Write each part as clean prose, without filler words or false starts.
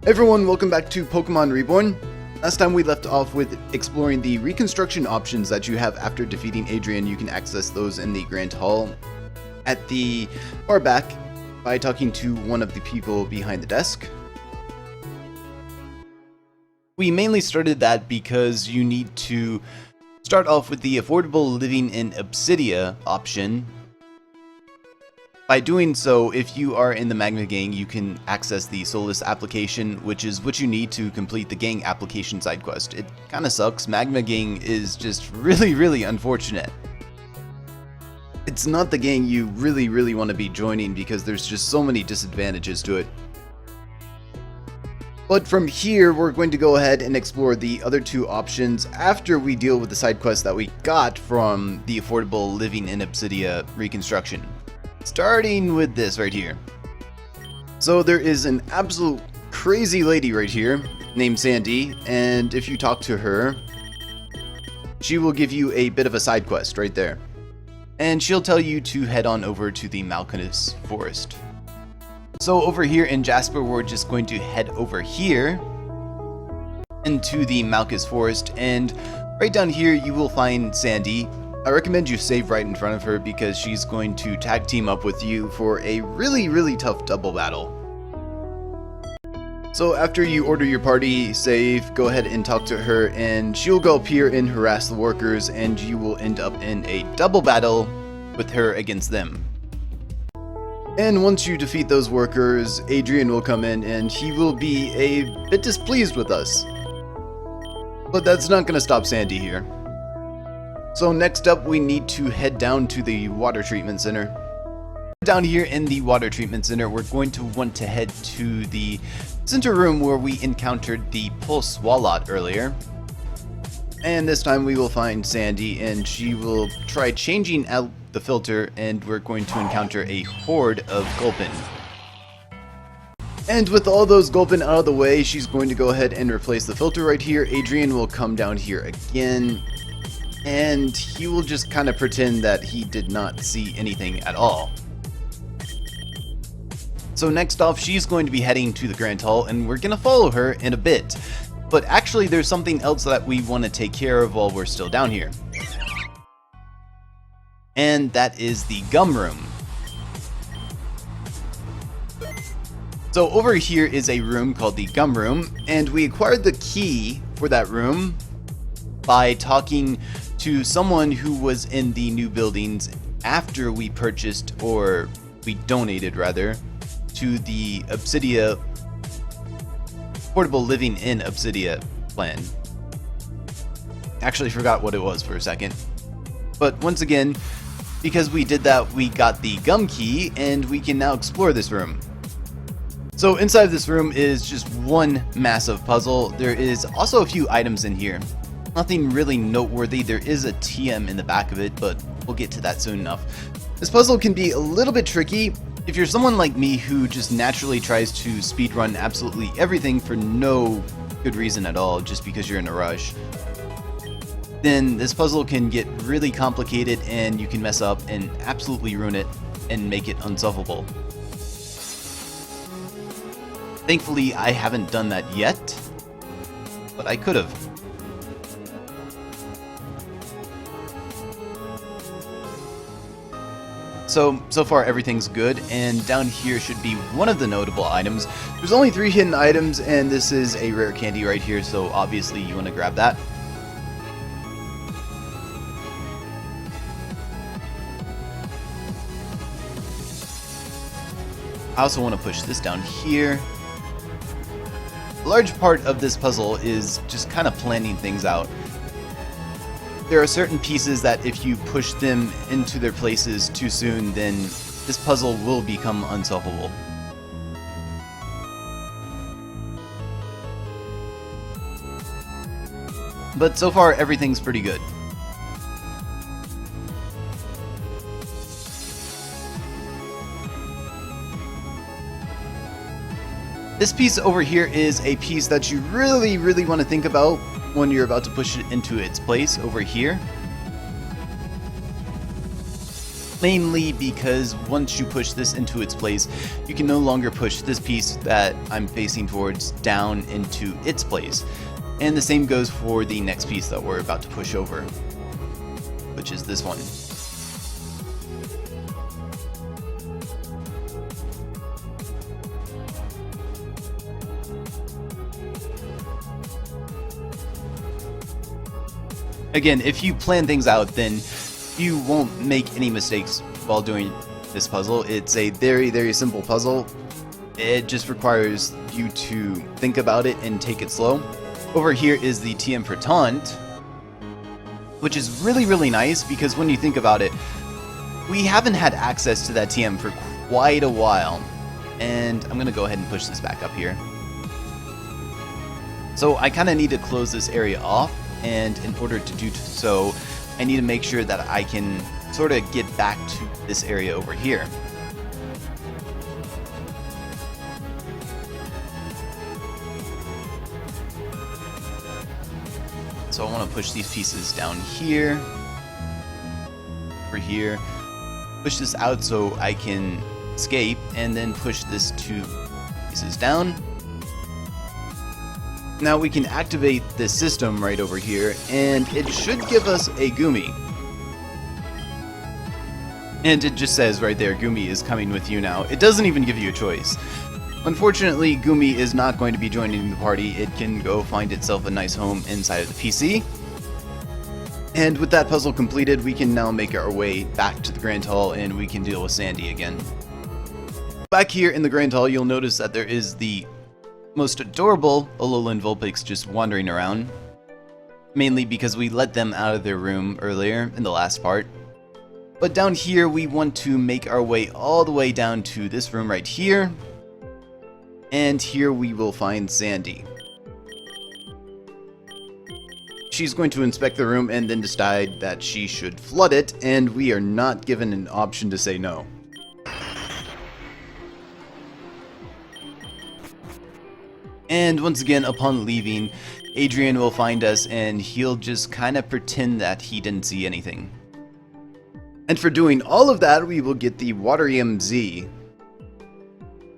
Everyone, welcome back to Pokemon Reborn. Last time we left off with exploring the reconstruction options that you have after defeating Adrienn. You can access those in the Grand Hall at the far back by talking to one of the people behind the desk. We mainly started that because you need to start off with the affordable living in Obsidia option. By doing so, if you are in the Magma Gang, you can access the Soulless application, which is what you need to complete the gang application side quest. It kinda sucks. Magma Gang is just really unfortunate. It's not the gang you really want to be joining because there's just so many disadvantages to it. But from here, we're going to go ahead and explore the other two options after we deal with the side quest that we got from the affordable living in Obsidia reconstruction. Starting with this right here. So there is an absolute crazy lady right here named Sandy, and if you talk to her, she will give you a bit of a side quest right there. And she'll tell you to head on over to the Malkunis Forest. So over here in Jasper, we're just going to head over here into the Malkunis Forest, and right down here you will find Sandy. I recommend you save right in front of her because she's going to tag team up with you for a really tough double battle. So after you order your party, save, go ahead and talk to her, and she'll go up here and harass the workers, and you will end up in a double battle with her against them. And once you defeat those workers, Adrienn will come in and he will be a bit displeased with us. But that's not going to stop Sandy here. So next up, we need to head down to the water treatment center. Down here in the water treatment center, we're going to want to head to the center room where we encountered the Pulse Swalot earlier. And this time we will find Sandy, and she will try changing out the filter, and we're going to encounter a horde of Gulpin. And with all those Gulpin out of the way, she's going to go ahead and replace the filter right here. Adrienn will come down here again, and he will just kind of pretend that he did not see anything at all. So next off, she's going to be heading to the Grand Hall, and we're going to follow her in a bit. But actually, there's something else that we want to take care of while we're still down here. And that is the Gum Room. So over here is a room called the Gum Room, and we acquired the key for that room by talking to someone who was in the new buildings after we purchased, or we donated rather, to the Obsidia Portable Living in Obsidia plan. Actually forgot what it was for a second. But once again, because we did that, we got the gum key, and we can now explore this room. So inside of this room is just one massive puzzle. There is also a few items in here. Nothing really noteworthy. There is a TM in the back of it, but we'll get to that soon enough. This puzzle can be a little bit tricky. If you're someone like me who just naturally tries to speedrun absolutely everything for no good reason at all, just because you're in a rush, then this puzzle can get really complicated and you can mess up and absolutely ruin it and make it unsolvable. Thankfully, I haven't done that yet, but I could have. So far everything's good, and down here should be one of the notable items. There's only 3 hidden items, and this is a rare candy right here, so obviously you want to grab that. I also want to push this down here. A large part of this puzzle is just kind of planning things out. There are certain pieces that if you push them into their places too soon, then this puzzle will become unsolvable. But so far, everything's pretty good. This piece over here is a piece that you really want to think about when you're about to push it into its place over here. Mainly because once you push this into its place, you can no longer push this piece that I'm facing towards down into its place. And the same goes for the next piece that we're about to push over, which is this one. Again, if you plan things out, then you won't make any mistakes while doing this puzzle. It's a very, very simple puzzle. It just requires you to think about it and take it slow. Over here is the TM for Taunt, which is really, really nice because when you think about it, we haven't had access to that TM for quite a while. And I'm going to go ahead and push this back up here. So I kind of need to close this area off, and in order to do so, I need to make sure that I can sort of get back to this area over here. So I want to push these pieces down here, over here, push this out so I can escape, and then push this 2 pieces down. Now we can activate this system right over here, and it should give us a Goomy. And it just says right there, Goomy is coming with you now. It doesn't even give you a choice. Unfortunately, Goomy is not going to be joining the party. It can go find itself a nice home inside of the PC. And with that puzzle completed, we can now make our way back to the Grand Hall, and we can deal with Sandy again. Back here in the Grand Hall, you'll notice that there is the most adorable Alolan Vulpix just wandering around, mainly because we let them out of their room earlier in the last part. But down here we want to make our way all the way down to this room right here, and here we will find Sandy. She's going to inspect the room and then decide that she should flood it, and we are not given an option to say no. And once again, upon leaving, Adrienn will find us and he'll just kind of pretend that he didn't see anything. And for doing all of that, we will get the Firium-Z,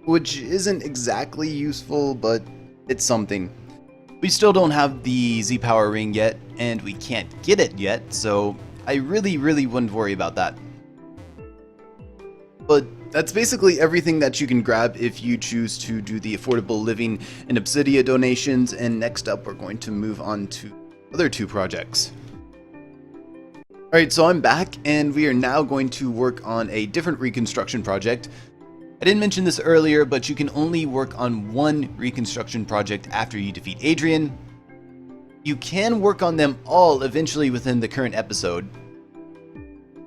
which isn't exactly useful, but it's something. We still don't have the Z-Power ring yet, and we can't get it yet, so I really wouldn't worry about that. But that's basically everything that you can grab if you choose to do the affordable living and Obsidia donations, and next up we're going to move on to the other 2 projects. Alright, so I'm back, and we are now going to work on a different reconstruction project. I didn't mention this earlier, but you can only work on 1 reconstruction project after you defeat Adrienn. You can work on them all eventually within the current episode.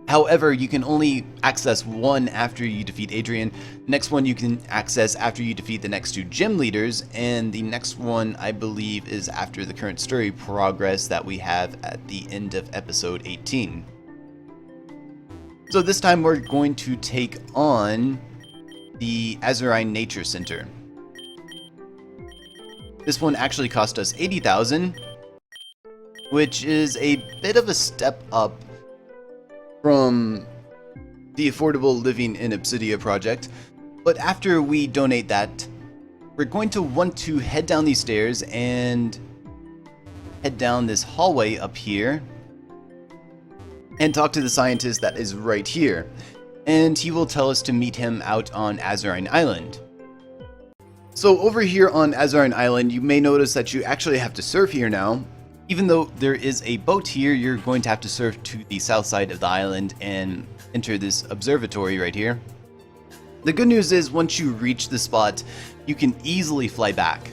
However, you can only access 1 after you defeat Adrienn. The next one you can access after you defeat the next 2 gym leaders, and the next one I believe is after the current story progress that we have at the end of episode 18. So this time we're going to take on the Azurine Nature Center. This one actually cost us 80,000, which is a bit of a step up from the Affordable Living in Obsidia project, but after we donate that, we're going to want to head down these stairs and head down this hallway up here and talk to the scientist that is right here, and he will tell us to meet him out on Azurine Island. So over here on Azurine Island, you may notice that you actually have to surf here now. Even though there is a boat here, you're going to have to surf to the south side of the island and enter this observatory right here. The good news is once you reach the spot, you can easily fly back.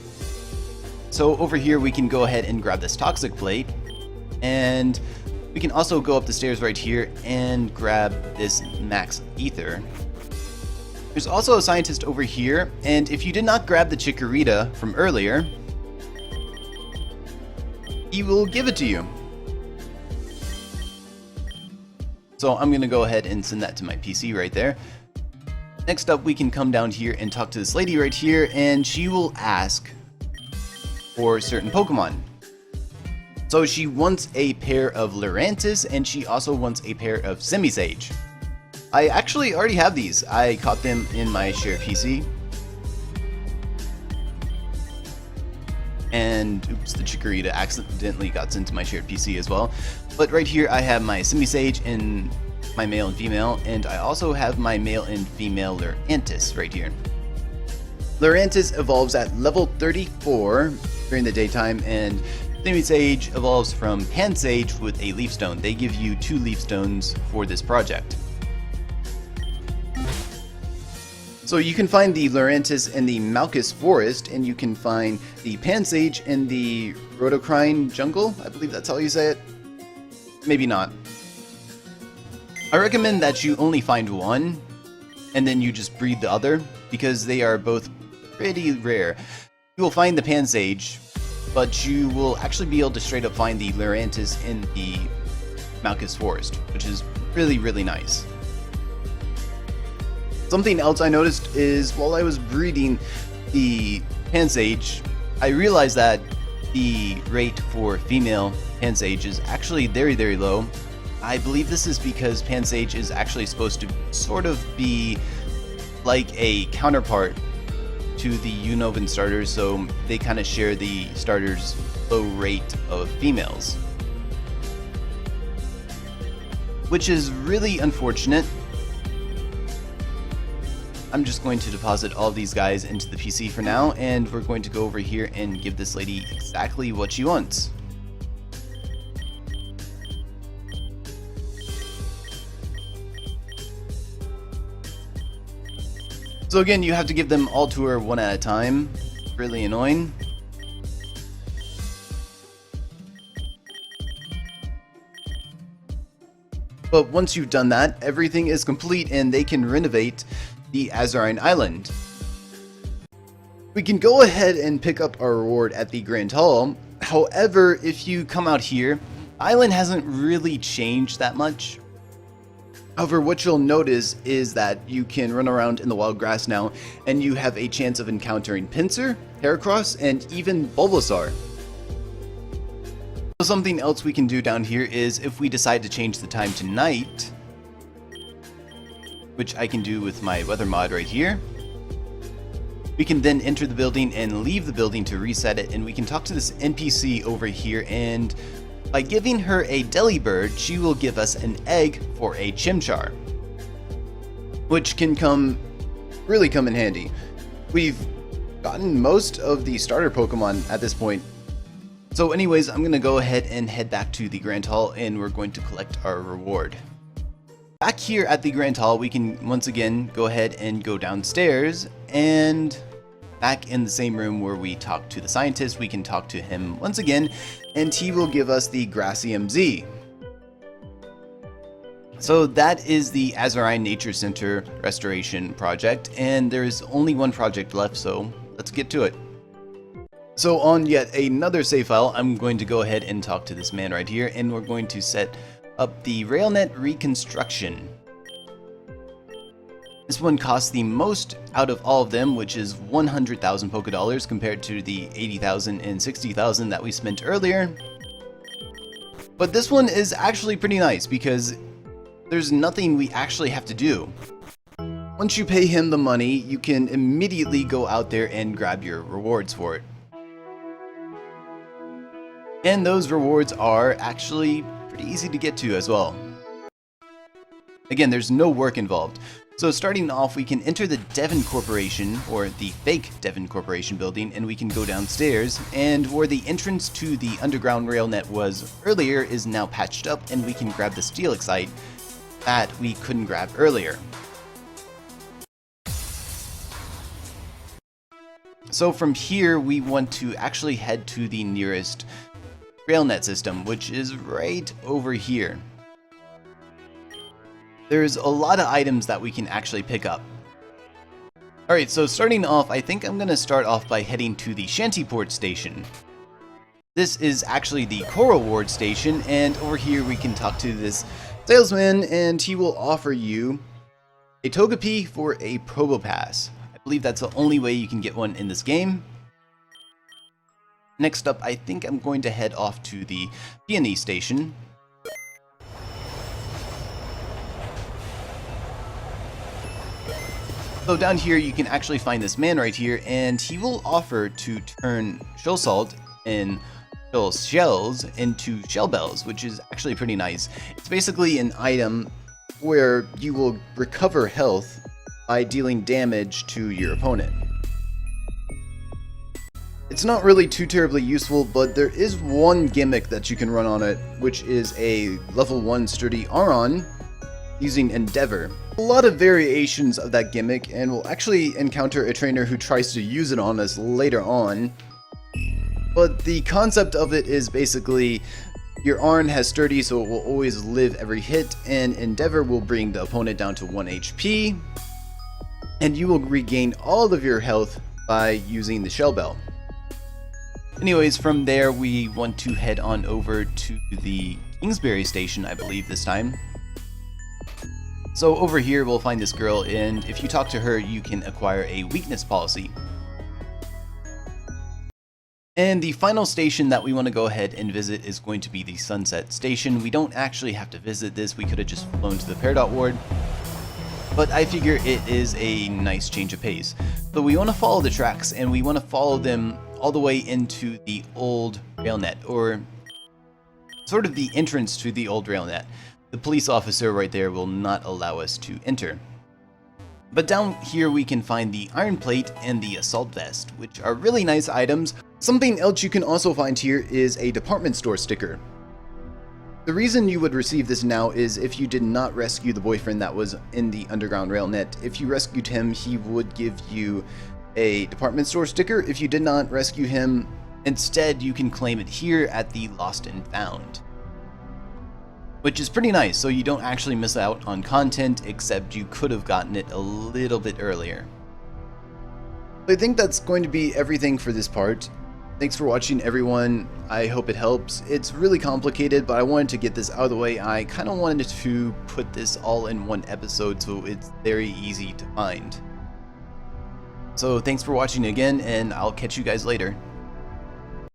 So over here we can go ahead and grab this toxic plate, and we can also go up the stairs right here and grab this max ether. There's also a scientist over here, and if you did not grab the Chikorita from earlier, he will give it to you. So I'm going to go ahead and send that to my PC right there. Next up, we can come down here and talk to this lady right here, and she will ask for certain Pokemon. So she wants a pair of Laurentiis, and she also wants a pair of Simisage. I actually already have these. I caught them in my shared PC. And oops, the Chikorita accidentally got into my shared PC as well. But right here I have my Simisage in my male and female, and I also have my male and female Laurentiis right here. Laurentiis evolves at level 34 during the daytime, and Simisage evolves from Pansage with a Leaf Stone. They give you 2 Leaf Stones for this project. So you can find the Laurentiis in the Malkus Forest, and you can find the Pansage in the Rhodocrine Jungle. I believe that's how you say it. Maybe not. I recommend that you only find one, and then you just breed the other, because they are both pretty rare. You will find the Pansage, but you will actually be able to straight up find the Laurentiis in the Malkus Forest, which is really, really nice. Something else I noticed is while I was breeding the Pansage, I realized that the rate for female Pansage is actually very, very low. I believe this is because Pansage is actually supposed to sort of be like a counterpart to the Unova starters, so they kind of share the starters' low rate of females, which is really unfortunate. I'm just going to deposit all of these guys into the PC for now, and we're going to go over here and give this lady exactly what she wants. So again, you have to give them all to her one at a time. Really annoying. But once you've done that, everything is complete and they can renovate the Azurine Island. We can go ahead and pick up our reward at the Grand Hall. However, if you come out here, the island hasn't really changed that much. However, what you'll notice is that you can run around in the wild grass now, and you have a chance of encountering Pinsir, Heracross, and even Bulbasaur. So something else we can do down here is if we decide to change the time to night, which I can do with my weather mod right here, we can then enter the building and leave the building to reset it, and we can talk to this NPC over here, and by giving her a Delibird, she will give us an egg for a Chimchar, which can really come in handy. We've gotten most of the starter Pokemon at this point. So anyways, I'm going to go ahead and head back to the Grand Hall, and we're going to collect our reward. Back here at the Grand Hall, we can once again go ahead and go downstairs, and back in the same room where we talked to the scientist, we can talk to him once again, and he will give us the Firium-Z. So that is the Azurine Nature Center Restoration project, and there's only one project left, so let's get to it. So on yet another save file, I'm going to go ahead and talk to this man right here, and we're going to set up the Railnet Reconstruction. This one costs the most out of all of them, which is 100,000 PokeDollars compared to the 80,000 and 60,000 that we spent earlier. But this one is actually pretty nice because there's nothing we actually have to do. Once you pay him the money, you can immediately go out there and grab your rewards for it. And those rewards are actually pretty easy to get to as well. Again, there's no work involved. So starting off, we can enter the Devon Corporation, or the fake Devon Corporation building, and we can go downstairs, and where the entrance to the underground rail net was earlier is now patched up, and we can grab the Steelixite that we couldn't grab earlier. So from here, we want to actually head to the nearest Railnet system, which is right over here. There's a lot of items that we can actually pick up. Alright, so starting off, I think I'm going to start off by heading to the Shantyport Station. This is actually the Coral Ward Station, and over here we can talk to this salesman, and he will offer you a Togepi for a Probopass. I believe that's the only way you can get one in this game. Next up, I think I'm going to head off to the Peony Station. So down here you can actually find this man right here, and he will offer to turn shell salt and shell shells into shell bells, which is actually pretty nice. It's basically an item where you will recover health by dealing damage to your opponent. It's not really too terribly useful, but there is one gimmick that you can run on it, which is a level 1 sturdy Aron using Endeavor. A lot of variations of that gimmick, and we'll actually encounter a trainer who tries to use it on us later on. But the concept of it is basically your Aron has sturdy, so it will always live every hit, and Endeavor will bring the opponent down to 1 HP, and you will regain all of your health by using the Shell Bell. Anyways, from there we want to head on over to the Kingsbury Station, I believe this time. So over here we'll find this girl, and if you talk to her you can acquire a weakness policy. And the final station that we want to go ahead and visit is going to be the Sunset Station. We don't actually have to visit this, we could have just flown to the Peridot Ward, but I figure it is a nice change of pace. So we want to follow the tracks, and we want to follow them all the way into the old Railnet, or sort of the entrance to the old Railnet. The police officer right there will not allow us to enter. But down here we can find the Iron Plate and the Assault Vest, which are really nice items. Something else you can also find here is a department store sticker. The reason you would receive this now is if you did not rescue the boyfriend that was in the underground Railnet. If you rescued him, he would give you a department store sticker. If you did not rescue him, instead you can claim it here at the Lost and Found, which is pretty nice, so you don't actually miss out on content, except you could have gotten it a little bit earlier. I think that's going to be everything for this part. Thanks for watching, everyone. I hope it helps. It's really complicated, but I wanted to get this out of the way. I kind of wanted to put this all in one episode so it's very easy to find. So thanks for watching again, and I'll catch you guys later.